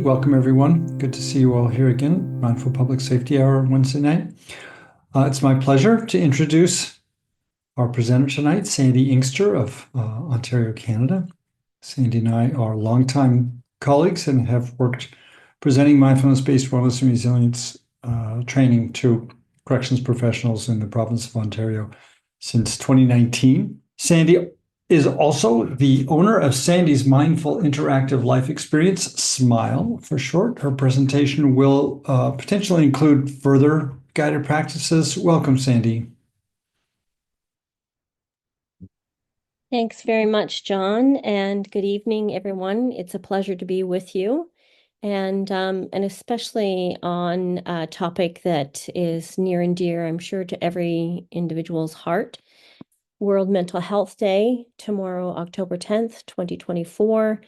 Welcome, everyone. Good to see you all here again. Mindful Public Safety Hour on Wednesday night. It's my pleasure to introduce our presenter tonight, Sandy Inkster of Ontario, Canada. Sandy and I are longtime colleagues and have worked presenting mindfulness-based wellness and resilience training to corrections professionals in the province of Ontario since 2019. Sandy is also the owner of Sandy's Mindful Interactive Life Experience, SMILE for short. Her presentation will potentially include further guided practices. Welcome, Sandy. Thanks very much, John, and good evening, everyone. It's a pleasure to be with you, and especially on a topic that is near and dear, I'm sure, to every individual's heart. World Mental Health Day, tomorrow, October 10th, 2024.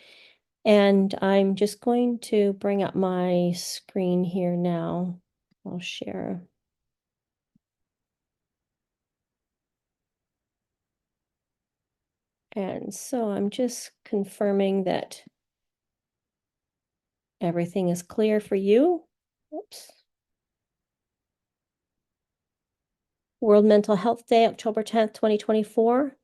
And I'm just going to bring up my screen here now. I'll share. And so I'm just confirming that everything is clear for you. Oops. World Mental Health Day, October 10th, 2024.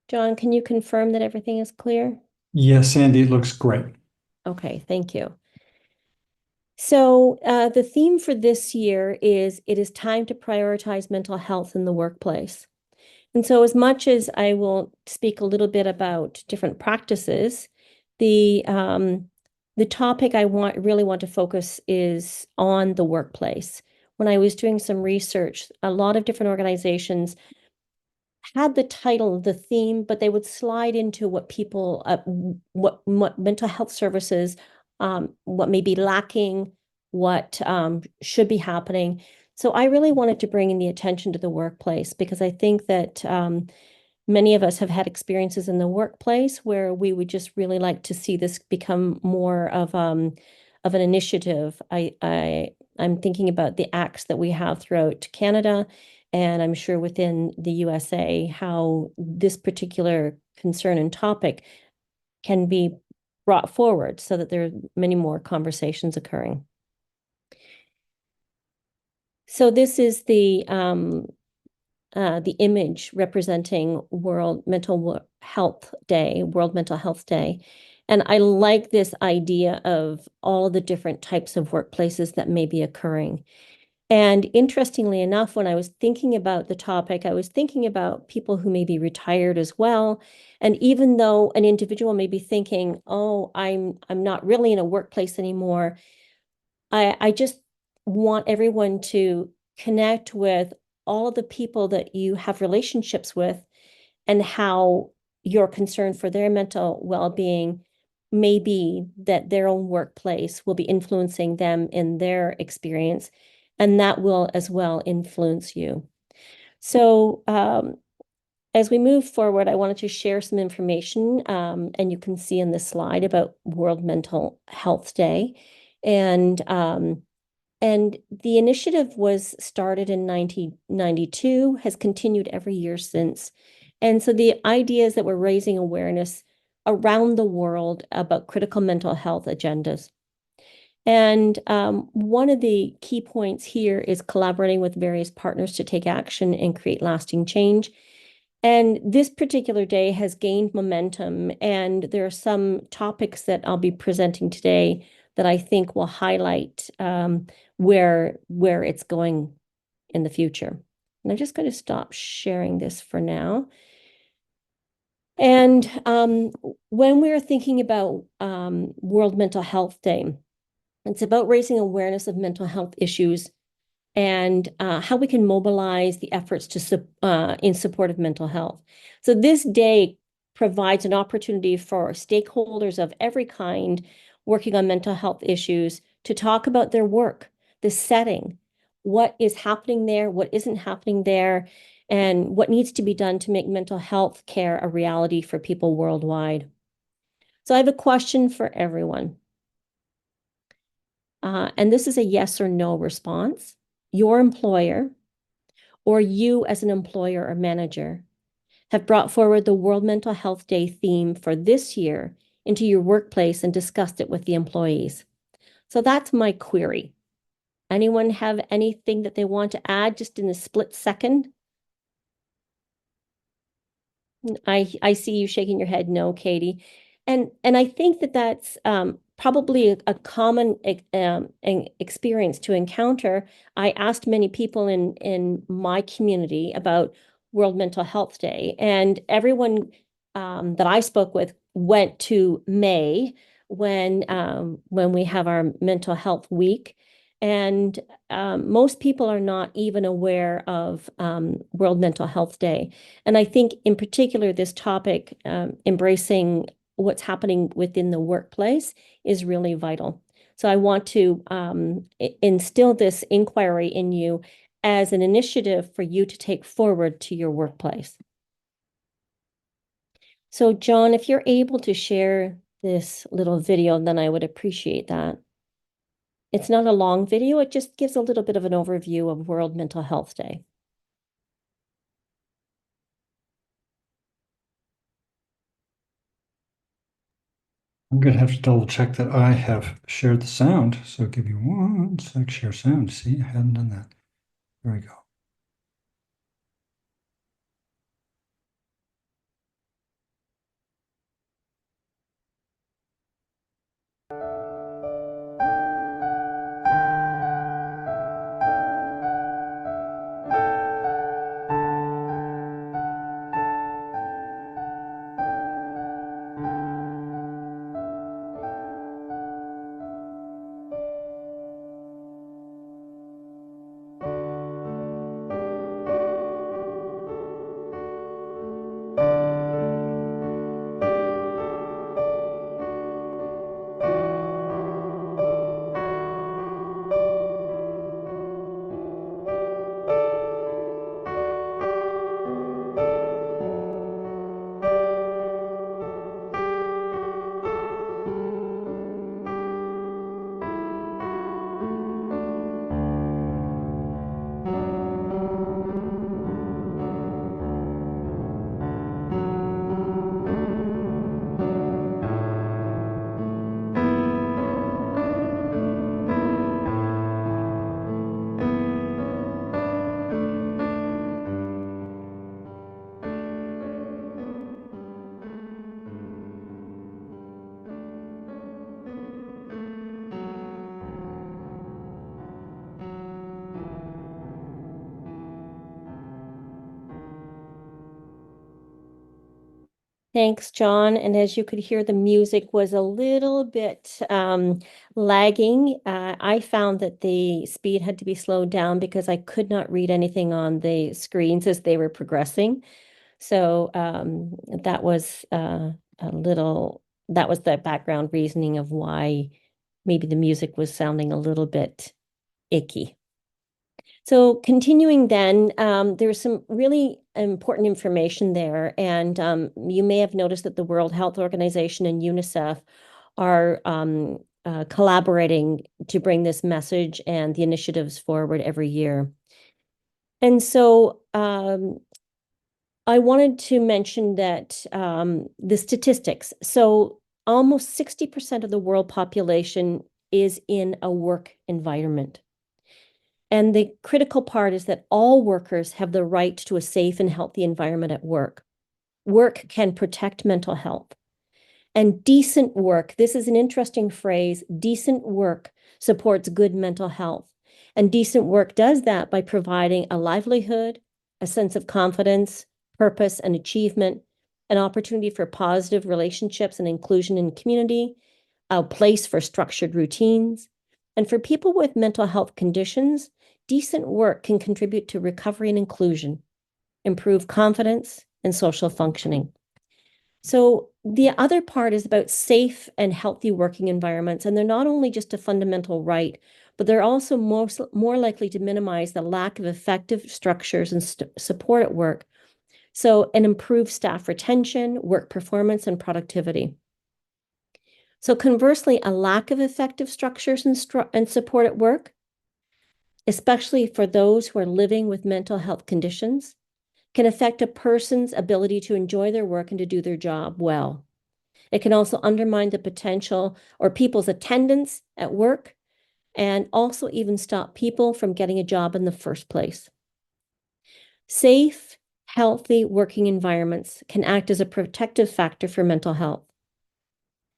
John, can you confirm that everything is clear? Yes, Sandy, it looks great. Okay, thank you. So the theme for this year is it is time to prioritize mental health in the workplace. And so as much as I will speak a little bit about different practices, the topic I really want to focus is on the workplace. When I was doing some research, a lot of different organizations had the title, the theme, but they would slide into what people, what mental health services, what may be lacking, what should be happening. So I really wanted to bring in the attention to the workplace because I think that many of us have had experiences in the workplace where we would just really like to see this become more of an initiative. I'm thinking about the acts that we have throughout Canada, and I'm sure within the USA, how this particular concern and topic can be brought forward so that there are many more conversations occurring. So this is the image representing World Mental Health Day, World Mental Health Day. And I like this idea of all the different types of workplaces that may be occurring. And interestingly enough, when I was thinking about the topic, I was thinking about people who may be retired as well. And even though an individual may be thinking, oh, I'm not really in a workplace anymore, I just want everyone to connect with all of the people that you have relationships with and how your concern for their mental well-being may be that their own workplace will be influencing them in their experience, and that will as well influence you. So as we move forward, I wanted to share some information, and you can see in this slide about World Mental Health Day. And the initiative was started in 1992, has continued every year since. And so the idea is that we're raising awareness around the world about critical mental health agendas. And one of the key points here is collaborating with various partners to take action and create lasting change. And this particular day has gained momentum, and there are some topics that I'll be presenting today that I think will highlight where it's going in the future. And I'm just going to stop sharing this for now. And when we're thinking about World Mental Health Day, it's about raising awareness of mental health issues and how we can mobilize the efforts in support of mental health. So this day provides an opportunity for stakeholders of every kind working on mental health issues to talk about their work, the setting, what is happening there, what isn't happening there, and what needs to be done to make mental health care a reality for people worldwide. So I have a question for everyone. And this is a yes or no response. Your employer or you as an employer or manager have brought forward the World Mental Health Day theme for this year into your workplace and discussed it with the employees. So that's my query. Anyone have anything that they want to add just in a split second? I see you shaking your head no, Katie. And I think that that's probably a common experience to encounter. I asked many people in my community about World Mental Health Day, and everyone that I spoke with went to May when we have our mental health week. And most people are not even aware of World Mental Health Day. And I think in particular, this topic, embracing what's happening within the workplace, is really vital. So I want to instill this inquiry in you as an initiative for you to take forward to your workplace. So John, if you're able to share this little video, then I would appreciate that. It's not a long video, it just gives a little bit of an overview of World Mental Health Day. I'm going to have to double check that I have shared the sound. So give me one sec, share sound. See, I hadn't done that. There we go. Thanks, John. And as you could hear, the music was a little bit lagging. I found that the speed had to be slowed down because I could not read anything on the screens as they were progressing. So that was that was the background reasoning of why maybe the music was sounding a little bit icky. So continuing then, there's some really important information there. And you may have noticed that the World Health Organization and UNICEF are collaborating to bring this message and the initiatives forward every year. And so I wanted to mention that the statistics. So almost 60% of the world population is in a work environment. And the critical part is that all workers have the right to a safe and healthy environment at work. Work can protect mental health. And decent work, this is an interesting phrase, decent work supports good mental health. And decent work does that by providing a livelihood, a sense of confidence, purpose, and achievement, an opportunity for positive relationships and inclusion in community, a place for structured routines. And for people with mental health conditions, decent work can contribute to recovery and inclusion, improve confidence and social functioning. So the other part is about safe and healthy working environments. And they're not only just a fundamental right, but they're also more likely to minimize the lack of effective structures and support at work. So, and improve staff retention, work performance, and productivity. So conversely, a lack of effective structures and support at work, especially for those who are living with mental health conditions, can affect a person's ability to enjoy their work and to do their job well. It can also undermine the potential or people's attendance at work, and also even stop people from getting a job in the first place. Safe, healthy working environments can act as a protective factor for mental health.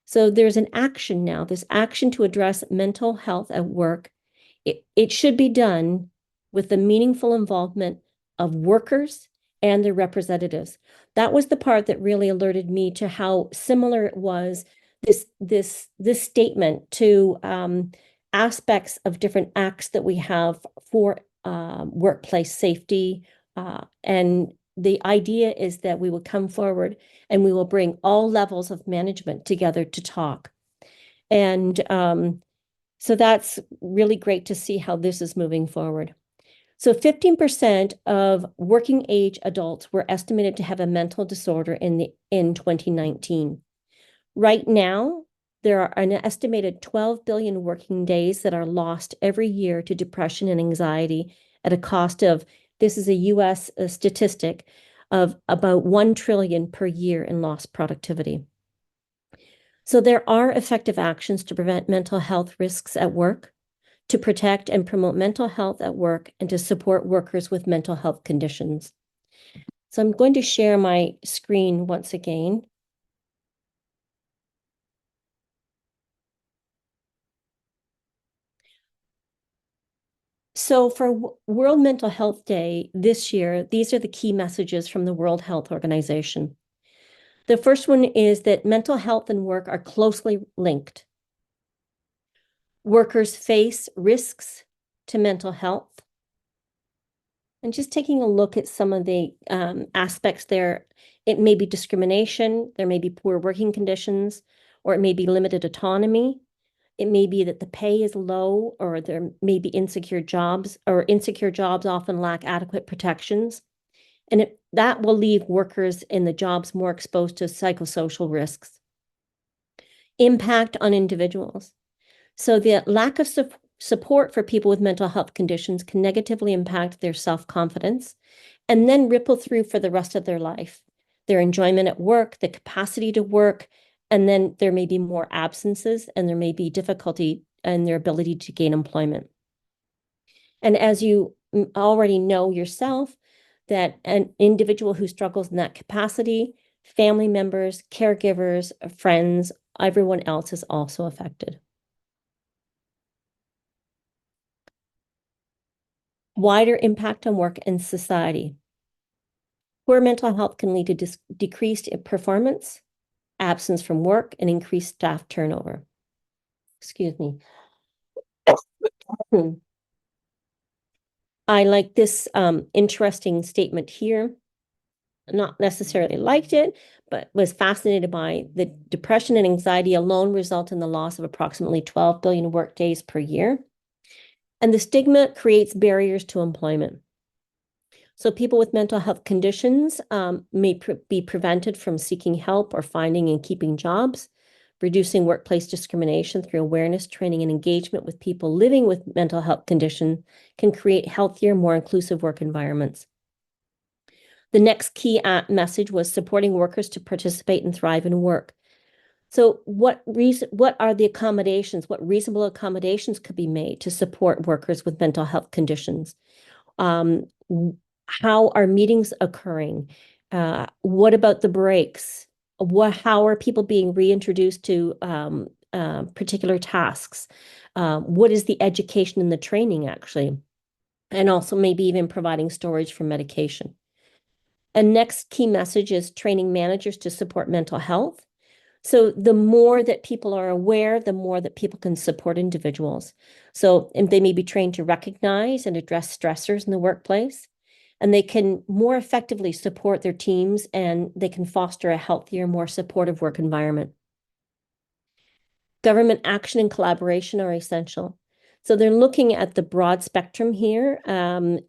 So there's an action now, this action to address mental health at work. It should be done with the meaningful involvement of workers and their representatives. That was the part that really alerted me to how similar it was, this statement to aspects of different acts that we have for workplace safety. And the idea is that we will come forward and we will bring all levels of management together to talk. And so that's really great to see how this is moving forward. So 15% of working age adults were estimated to have a mental disorder in 2019. Right now, there are an estimated 12 billion working days that are lost every year to depression and anxiety at a cost of, this is a US statistic, of about 1 trillion per year in lost productivity. So there are effective actions to prevent mental health risks at work, to protect and promote mental health at work, and to support workers with mental health conditions. So I'm going to share my screen once again. So for World Mental Health Day this year, these are the key messages from the World Health Organization. The first one is that mental health and work are closely linked. Workers face risks to mental health. And just taking a look at some of the aspects there, it may be discrimination, there may be poor working conditions, or it may be limited autonomy. It may be that the pay is low, or there may be insecure jobs, or insecure jobs often lack adequate protections. And that will leave workers in the jobs more exposed to psychosocial risks. Impact on individuals. So the lack of support for people with mental health conditions can negatively impact their self-confidence and then ripple through for the rest of their life, their enjoyment at work, the capacity to work, and then there may be more absences and there may be difficulty in their ability to gain employment. And as you already know yourself, that an individual who struggles in that capacity, family members, caregivers, friends, everyone else is also affected. Wider impact on work and society. Poor mental health can lead to decreased performance, absence from work, and increased staff turnover. Excuse me. I like this interesting statement here. Not necessarily liked it, but was fascinated by the depression and anxiety alone result in the loss of approximately 12 billion work days per year. And the stigma creates barriers to employment. So people with mental health conditions may be prevented from seeking help or finding and keeping jobs. Reducing workplace discrimination through awareness, training, and engagement with people living with mental health condition can create healthier, more inclusive work environments. The next key message was supporting workers to participate and thrive in work. So what are the accommodations? What reasonable accommodations could be made to support workers with mental health conditions? How are meetings occurring? What about the breaks? How are people being reintroduced to particular tasks? What is the education and the training actually? And also maybe even providing storage for medication. And next key message is training managers to support mental health. So the more that people are aware, the more that people can support individuals. So they may be trained to recognize and address stressors in the workplace, and they can more effectively support their teams, and they can foster a healthier, more supportive work environment. Government action and collaboration are essential. So they're looking at the broad spectrum here, and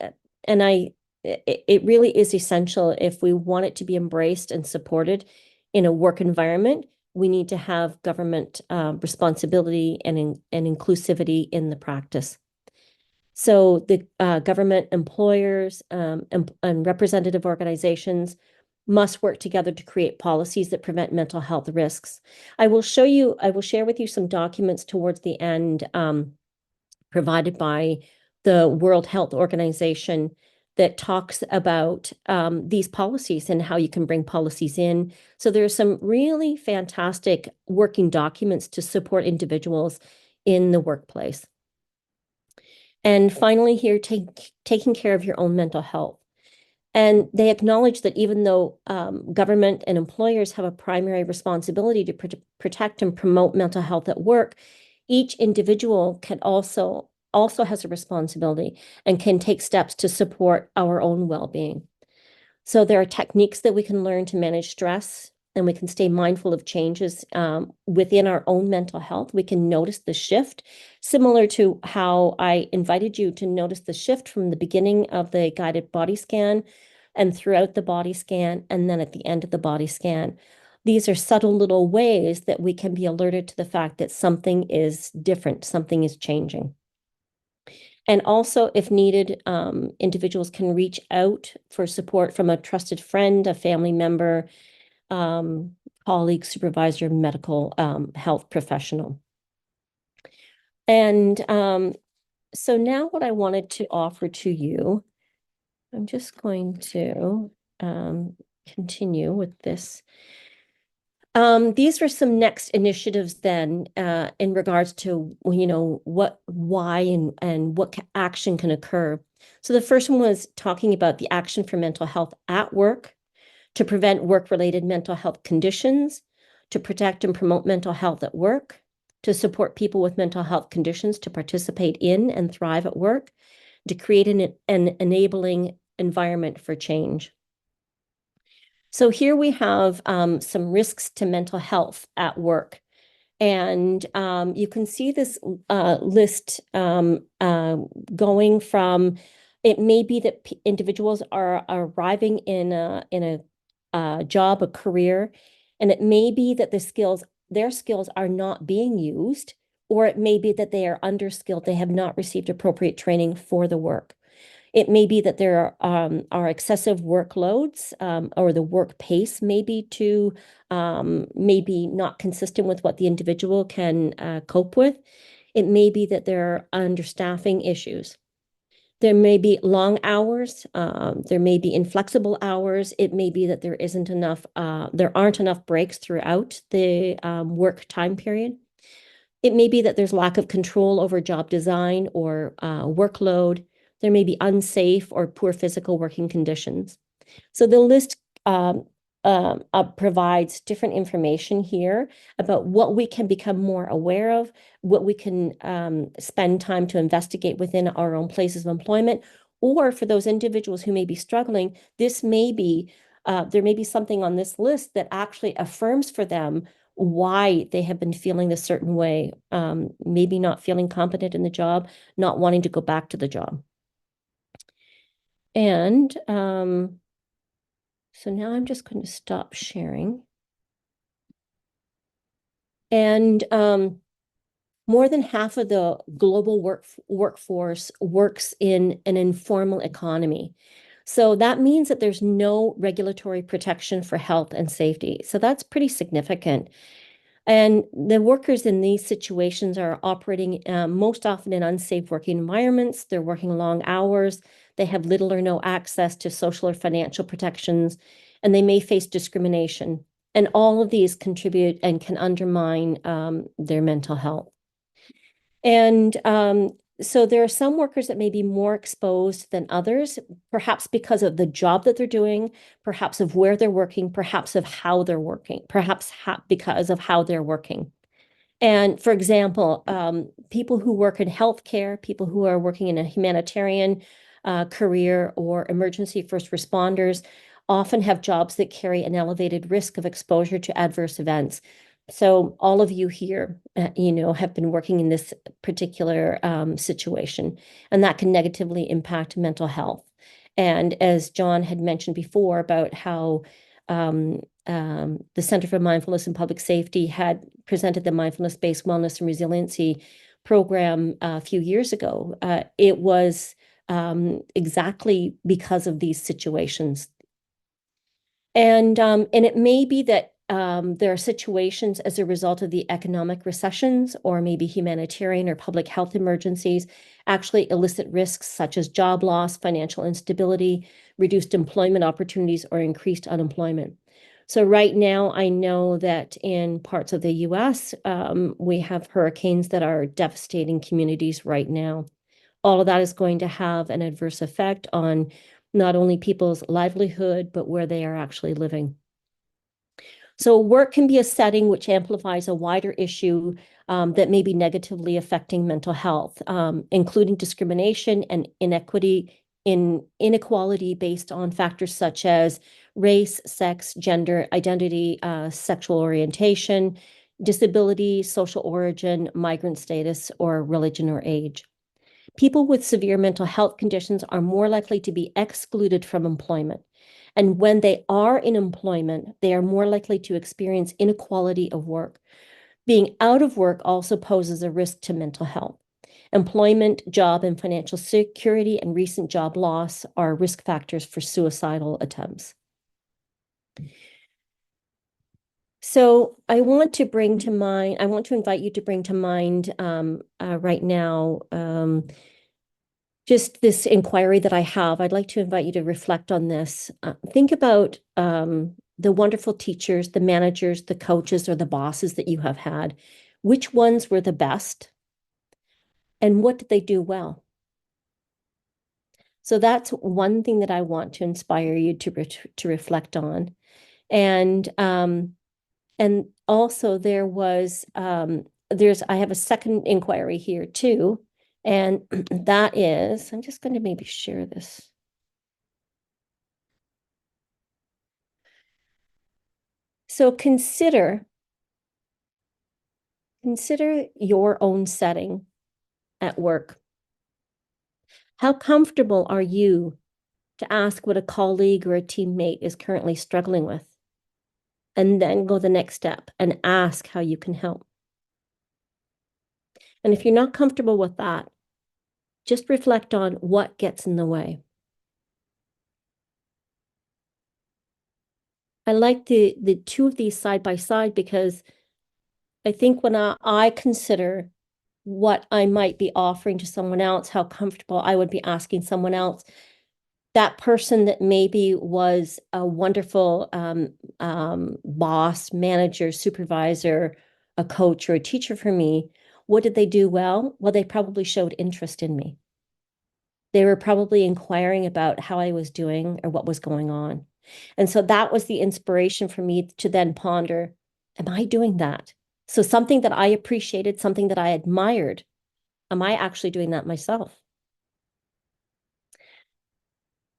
it really is essential if we want it to be embraced and supported in a work environment. We need to have government responsibility and inclusivity in the practice. So the government employers and representative organizations must work together to create policies that prevent mental health risks. I will share with you some documents towards the end provided by the World Health Organization that talks about these policies and how you can bring policies in. So there's some really fantastic working documents to support individuals in the workplace. And finally here, taking care of your own mental health. And they acknowledge that even though government and employers have a primary responsibility to protect and promote mental health at work, each individual can also has a responsibility and can take steps to support our own well-being. So there are techniques that we can learn to manage stress, and we can stay mindful of changes within our own mental health. We can notice the shift, similar to how I invited you to notice the shift from the beginning of the guided body scan and throughout the body scan, and then at the end of the body scan. These are subtle little ways that we can be alerted to the fact that something is different, something is changing. And also, if needed, individuals can reach out for support from a trusted friend, a family member, colleague, supervisor, medical health professional. And so now what I wanted to offer to you, I'm just going to continue with this. These were some next initiatives then in regards to, why and what action can occur. So the first one was talking about the action for mental health at work, to prevent work-related mental health conditions, to protect and promote mental health at work, to support people with mental health conditions to participate in and thrive at work, to create an enabling environment for change. So here we have some risks to mental health at work. And you can see this list going from, it may be that individuals are arriving in a job, a career, and it may be that their skills are not being used, or it may be that they are underskilled, they have not received appropriate training for the work. It may be that there are excessive workloads, or the work pace may be maybe not consistent with what the individual can cope with. It may be that there are understaffing issues. There may be long hours. There may be inflexible hours. It may be that there aren't enough breaks throughout the work time period. It may be that there's lack of control over job design or workload. There may be unsafe or poor physical working conditions. So the list provides different information here about what we can become more aware of, what we can spend time to investigate within our own places of employment, or for those individuals who may be struggling, there may be something on this list that actually affirms for them why they have been feeling a certain way, maybe not feeling competent in the job, not wanting to go back to the job. And so now I'm just going to stop sharing. And more than half of the global workforce works in an informal economy. So that means that there's no regulatory protection for health and safety. So that's pretty significant. And the workers in these situations are operating most often in unsafe working environments. They're working long hours. They have little or no access to social or financial protections, and they may face discrimination. And all of these contribute and can undermine their mental health. And so there are some workers that may be more exposed than others, perhaps because of the job that they're doing, perhaps of where they're working, perhaps of how they're working, perhaps because of how they're working. And for example, people who work in healthcare, people who are working in a humanitarian career, or emergency first responders often have jobs that carry an elevated risk of exposure to adverse events. So all of you here, have been working in this particular situation, and that can negatively impact mental health. And as John had mentioned before about how the Center for Mindfulness and Public Safety had presented the mindfulness-based wellness and resiliency program a few years ago, it was exactly because of these situations. And it may be that there are situations as a result of the economic recessions or maybe humanitarian or public health emergencies actually elicit risks such as job loss, financial instability, reduced employment opportunities, or increased unemployment. So right now, I know that in parts of the US, we have hurricanes that are devastating communities right now. All of that is going to have an adverse effect on not only people's livelihood, but where they are actually living. So work can be a setting which amplifies a wider issue that may be negatively affecting mental health, including discrimination and inequality based on factors such as race, sex, gender, identity, sexual orientation, disability, social origin, migrant status, or religion or age. People with severe mental health conditions are more likely to be excluded from employment. And when they are in employment, they are more likely to experience inequality of work. Being out of work also poses a risk to mental health. Employment, job, and financial security and recent job loss are risk factors for suicidal attempts. So I want to invite you to bring to mind right now just this inquiry that I have. I'd like to invite you to reflect on this. Think about the wonderful teachers, the managers, the coaches, or the bosses that you have had. Which ones were the best? And what did they do well? So that's one thing that I want to inspire you to reflect on. And also I have a second inquiry here too. And that is, I'm just going to maybe share this. So consider your own setting at work. How comfortable are you to ask what a colleague or a teammate is currently struggling with? And then go the next step and ask how you can help. And if you're not comfortable with that, just reflect on what gets in the way. I like the two of these side by side because I think when I consider what I might be offering to someone else, how comfortable I would be asking someone else, that person that maybe was a wonderful boss, manager, supervisor, a coach, or a teacher for me, what did they do well? Well, they probably showed interest in me. They were probably inquiring about how I was doing or what was going on. And so that was the inspiration for me to then ponder, am I doing that? So something that I appreciated, something that I admired, am I actually doing that myself?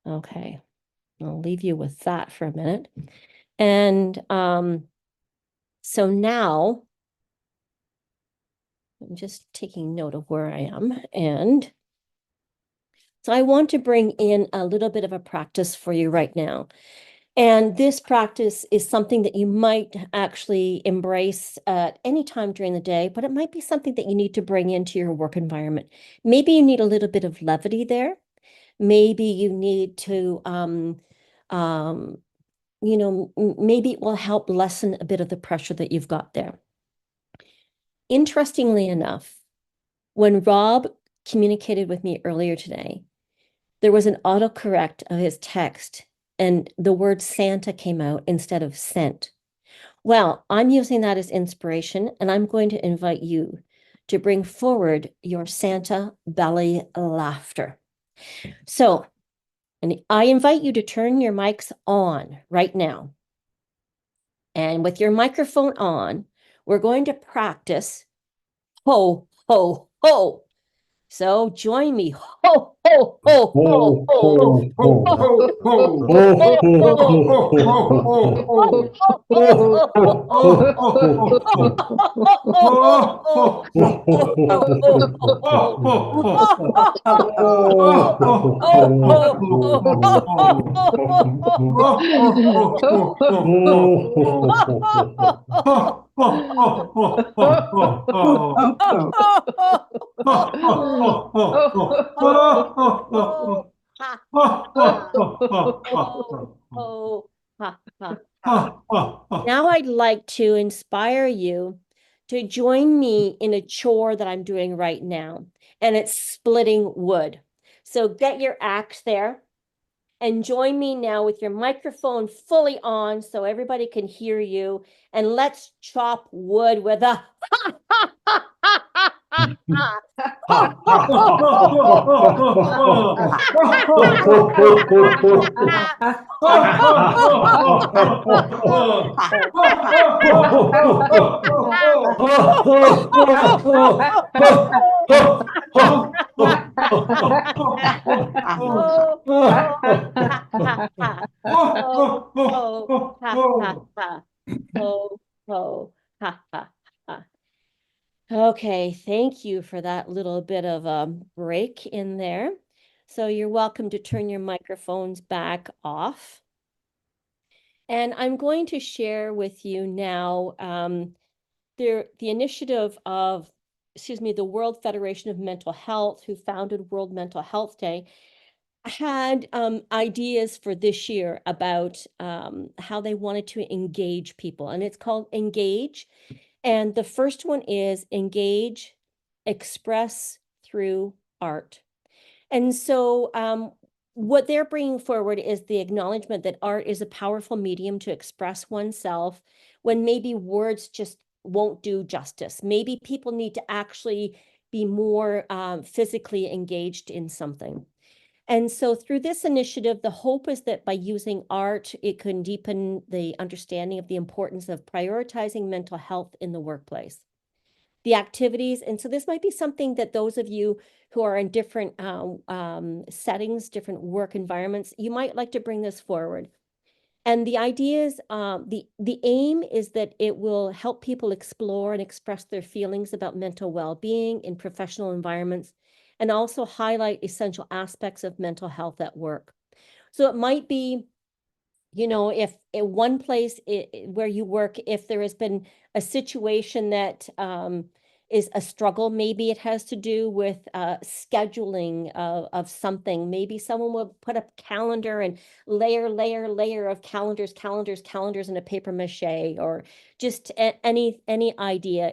Okay, I'll leave you with that for a minute. And so now I'm just taking note of where I am. And so I want to bring in a little bit of a practice for you right now. And this practice is something that you might actually embrace at any time during the day, but it might be something that you need to bring into your work environment. Maybe you need a little bit of levity there. Maybe you need to, maybe it will help lessen a bit of the pressure that you've got there. Interestingly enough, when Rob communicated with me earlier today, there was an autocorrect of his text and the word Santa came out instead of scent. Well, I'm using that as inspiration, and I'm going to invite you to bring forward your Santa belly laughter. So, and I invite you to turn your mics on right now. And with your microphone on, we're going to practice ho, ho, ho. So join me. Ho, ho, ho, ho, ho, ho, Now I'd like to inspire you to join me in a chore that I'm doing right now, and it's splitting wood. So get your axe there and join me now with your microphone fully on so everybody can hear you. And let's chop wood with a Okay, thank you for that little bit of a break in there. So you're welcome to turn your microphones back off. And I'm going to share with you now the initiative of, the World Federation of Mental Health, who founded World Mental Health Day, had ideas for this year about how they wanted to engage people. And it's called Engage. And the first one is engage, express through art. And so what they're bringing forward is the acknowledgement that art is a powerful medium to express oneself when maybe words just won't do justice. Maybe people need to actually be more physically engaged in something. And so through this initiative, the hope is that by using art, it can deepen the understanding of the importance of prioritizing mental health in the workplace. The activities, and so this might be something that those of you who are in different settings, different work environments, you might like to bring this forward. And the idea is, the aim is that it will help people explore and express their feelings about mental well-being in professional environments, and also highlight essential aspects of mental health at work. So it might be, if in one place where you work, if there has been a situation that is a struggle, maybe it has to do with scheduling of something. Maybe someone will put a calendar and layer of calendars in a paper mache, or just any idea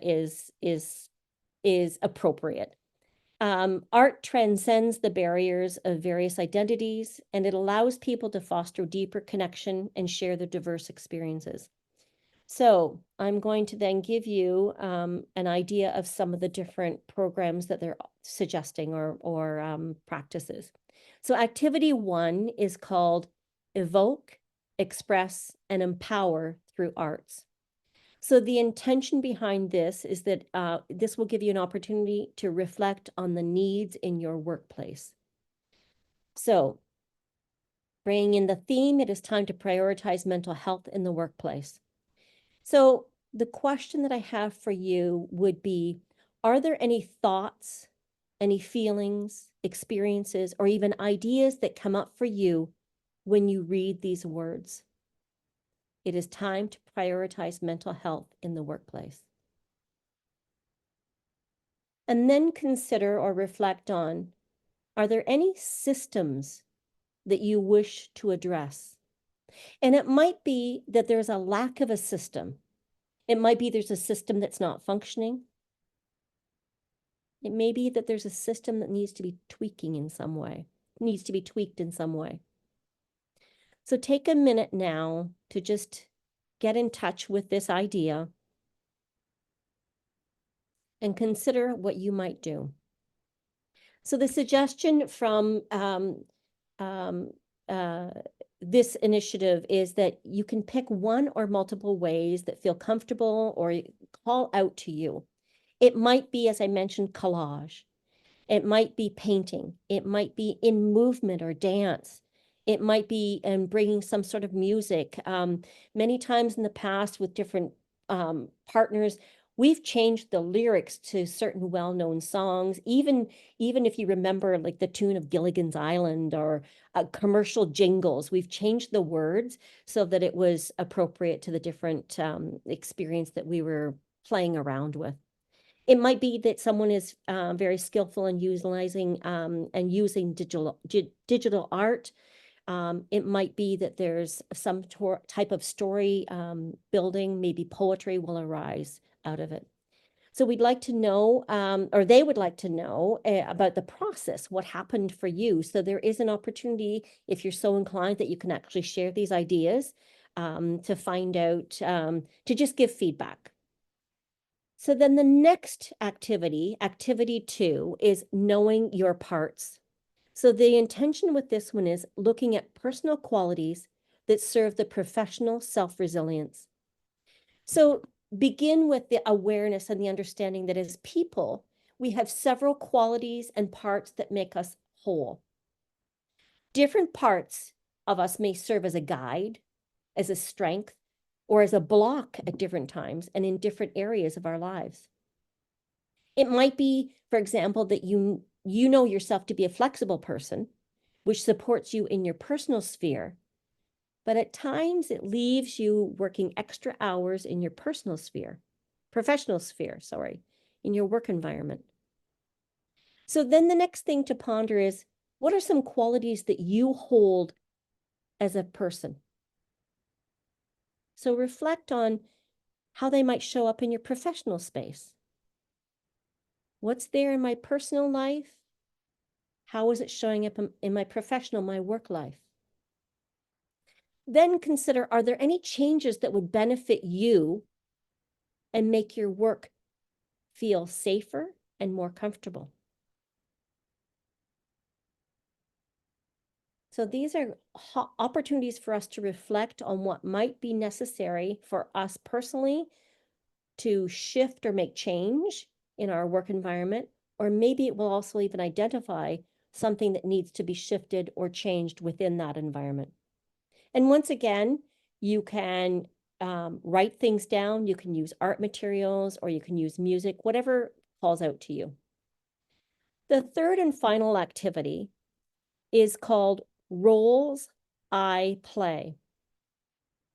is appropriate. Art transcends the barriers of various identities, and it allows people to foster deeper connection and share their diverse experiences. So I'm going to then give you an idea of some of the different programs that they're suggesting, or practices. So activity 1 is called Evoke, Express, and Empower Through Arts. So the intention behind this is that this will give you an opportunity to reflect on the needs in your workplace. So bringing in the theme, it is time to prioritize mental health in the workplace. So the question that I have for you would be, are there any thoughts, any feelings, experiences, or even ideas that come up for you when you read these words? It is time to prioritize mental health in the workplace. And then consider or reflect on, are there any systems that you wish to address? And it might be that there's a lack of a system. It might be there's a system that's not functioning. It may be that there's a system that needs to be tweaking in some way, needs to be tweaked in some way. So take a minute now to just get in touch with this idea and consider what you might do. So the suggestion from this initiative is that you can pick one or multiple ways that feel comfortable or call out to you. It might be, as I mentioned, collage. It might be painting. It might be in movement or dance. It might be bringing some sort of music. Many times in the past with different partners, we've changed the lyrics to certain well-known songs, even if you remember like the tune of Gilligan's Island or commercial jingles. We've changed the words so that it was appropriate to the different experience that we were playing around with. It might be that someone is very skillful in utilizing and using digital art It might be that there's some type of story building, maybe poetry will arise out of it. So we'd like to know, or they would like to know about the process, what happened for you. So there is an opportunity, if you're so inclined, that you can actually share these ideas to find out, to just give feedback. So then the next activity, activity 2, is knowing your parts. So the intention with this one is looking at personal qualities that serve the professional self-resilience. So begin with the awareness and the understanding that as people, we have several qualities and parts that make us whole. Different parts of us may serve as a guide, as a strength, or as a block at different times and in different areas of our lives. It might be, for example, that you know yourself to be a flexible person, which supports you in your personal sphere, but at times it leaves you working extra hours in your professional sphere, sorry, in your work environment. So then the next thing to ponder is, what are some qualities that you hold as a person? So reflect on how they might show up in your professional space. What's there in my personal life? How is it showing up in my professional, my work life? Then consider, are there any changes that would benefit you and make your work feel safer and more comfortable? So these are opportunities for us to reflect on what might be necessary for us personally to shift or make change in our work environment, or maybe it will also even identify something that needs to be shifted or changed within that environment. And once again, you can write things down, you can use art materials, or you can use music, whatever falls out to you. The third and final activity is called Roles I Play.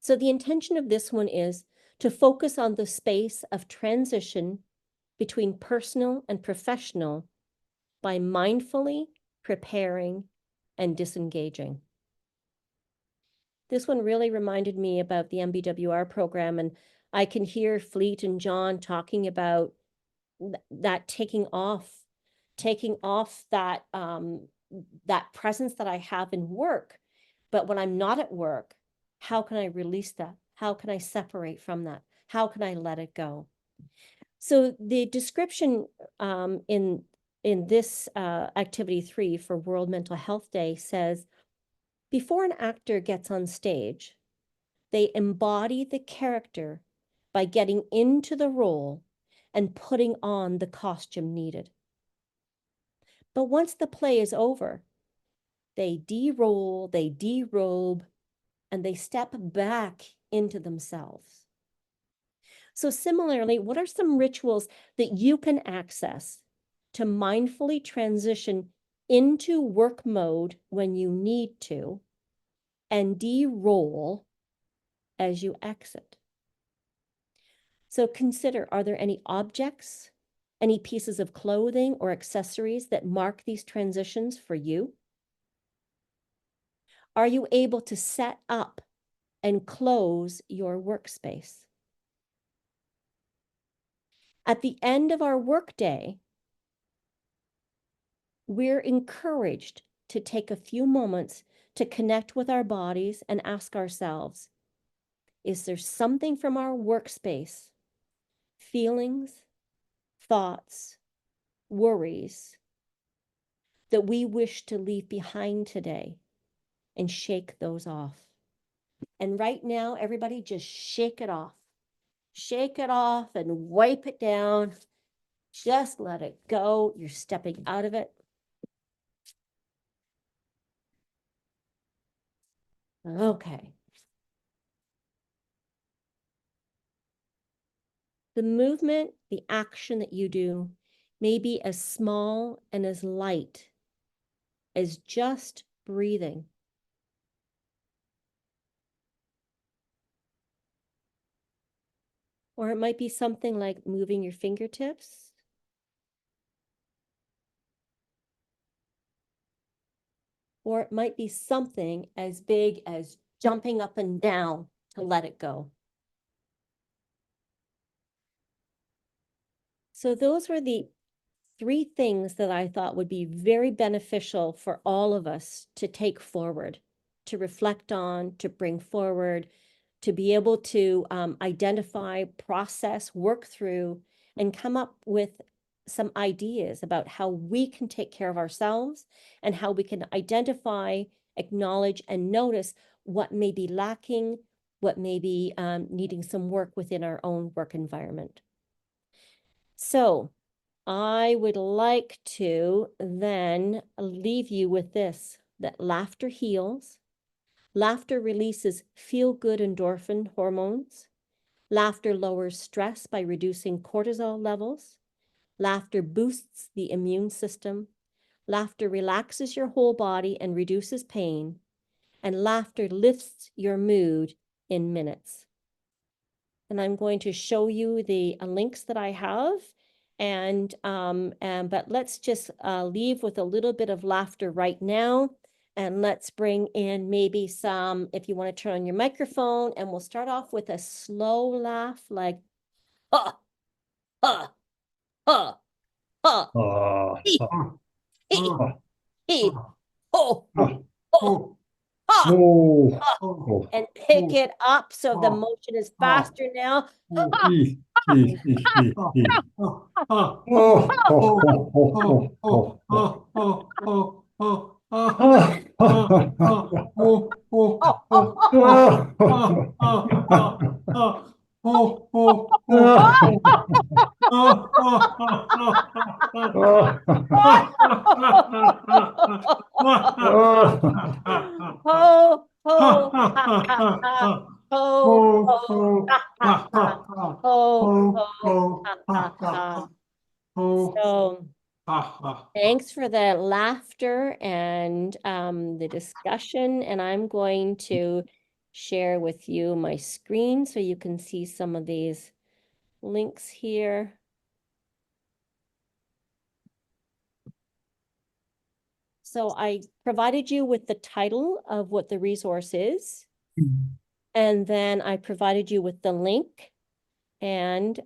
So the intention of this one is to focus on the space of transition between personal and professional by mindfully preparing and disengaging. This one really reminded me about the MBWR program, and I can hear Fleet and John talking about that taking off that that presence that I have in work. But when I'm not at work, how can I release that? How can I separate from that? How can I let it go? So the description in this activity 3 for World Mental Health Day says, before an actor gets on stage, they embody the character by getting into the role and putting on the costume needed. But once the play is over, they de-roll, they de-robe, and they step back into themselves. So similarly, what are some rituals that you can access to mindfully transition into work mode when you need to and de-roll as you exit? So consider, are there any objects, any pieces of clothing or accessories that mark these transitions for you? Are you able to set up and close your workspace? At the end of our workday, we're encouraged to take a few moments to connect with our bodies and ask ourselves, is there something from our workspace, feelings, thoughts, worries, that we wish to leave behind today, and shake those off? And right now, everybody just shake it off. Shake it off and wipe it down. Just let it go. You're stepping out of it. Okay. The movement, the action that you do may be as small and as light as just breathing. Or it might be something like moving your fingertips. or it might be something as big as jumping up and down to let it go. So those were the 3 things that I thought would be very beneficial for all of us to take forward, to reflect on, to bring forward, to be able to identify, process, work through, and come up with some ideas about how we can take care of ourselves and how we can identify, acknowledge, and notice what may be lacking, what may be needing some work within our own work environment. So I would like to then leave you with this, that laughter heals. Laughter releases feel-good endorphin hormones. Laughter lowers stress by reducing cortisol levels. Laughter boosts the immune system. Laughter relaxes your whole body and reduces pain. And laughter lifts your mood in minutes. And I'm going to show you the links that I have. But let's just leave with a little bit of laughter right now. And let's bring in maybe some, if you want to turn on your microphone, and we'll start off with a slow laugh, like, ha, ha, ha, ha, hee, hee, hee, ho, ho, ha, oh, ha, oh, and pick it up so the motion is faster now. Ha, oh, oh, oh, oh, oh, ha, ha. Ho, ho, ha, ha, ha. Ho, ho, ha, ha, ha. Ho, ho, ha, ha, ha. So thanks for the laughter and the discussion. And I'm going to share with you my screen so you can see some of these links here. So I provided you with the title of what the resource is, and then I provided you with the link. And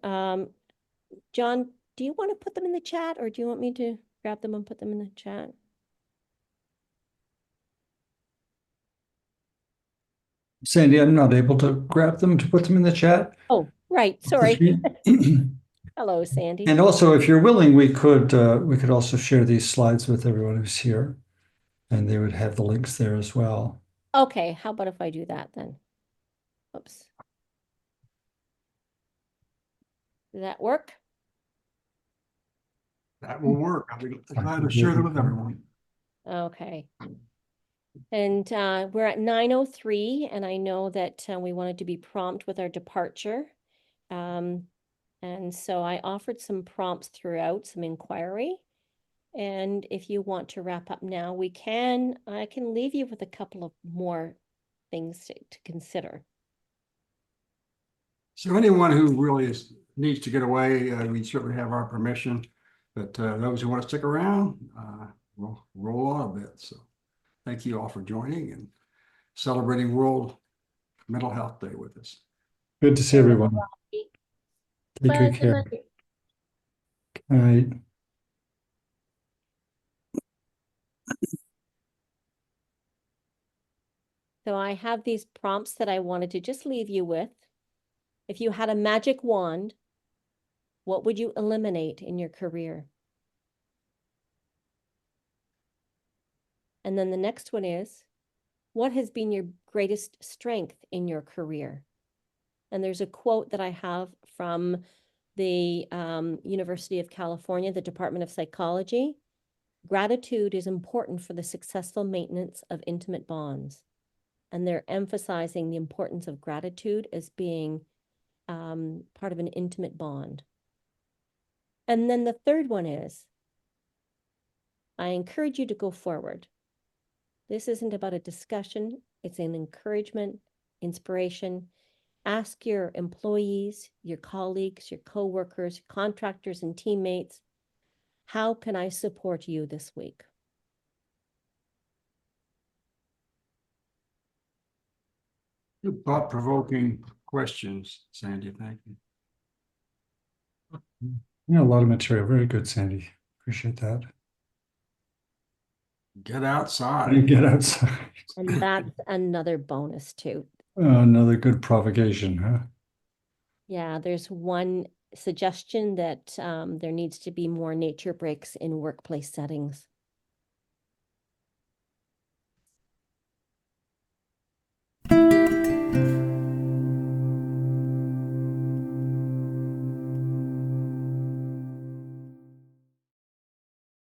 John, do you want to put them in the chat, or do you want me to grab them and put them in the chat? Sandy, I'm not able to grab them to put them in the chat. Oh, right. Sorry. Hello, Sandy. And also, if you're willing, we could also share these slides with everyone who's here, and they would have the links there as well. Okay, how about if I do that then? Oops. Does that work? That will work. I'll be glad to share them with everyone. Okay. And we're at 9:03, and I know that we wanted to be prompt with our departure. And so I offered some prompts throughout, some inquiry. And if you want to wrap up now, we can. I can leave you with a couple of more things to consider. So anyone who really needs to get away, we certainly have our permission. But those who want to stick around, we'll roll on a bit. So thank you all for joining and celebrating World Mental Health Day with us. Good to see everyone. Take Bye, good care. All right. So I have these prompts that I wanted to just leave you with. If you had a magic wand, what would you eliminate in your career? And then the next one is, what has been your greatest strength in your career? And there's a quote that I have from the University of California, the Department of Psychology. Gratitude is important for the successful maintenance of intimate bonds. And they're emphasizing the importance of gratitude as being part of an intimate bond. And then the third one is, I encourage you to go forward. This isn't about a discussion, it's an encouragement, inspiration. Ask your employees, your colleagues, your coworkers, contractors, and teammates, how can I support you this week? Good thought-provoking questions, Sandy. Thank you. Yeah, a lot of material. Very good, Sandy. Appreciate that. Get You outside. get outside. And that's another bonus too. Another good provocation, huh? Yeah, there's one suggestion that there needs to be more nature breaks in workplace settings.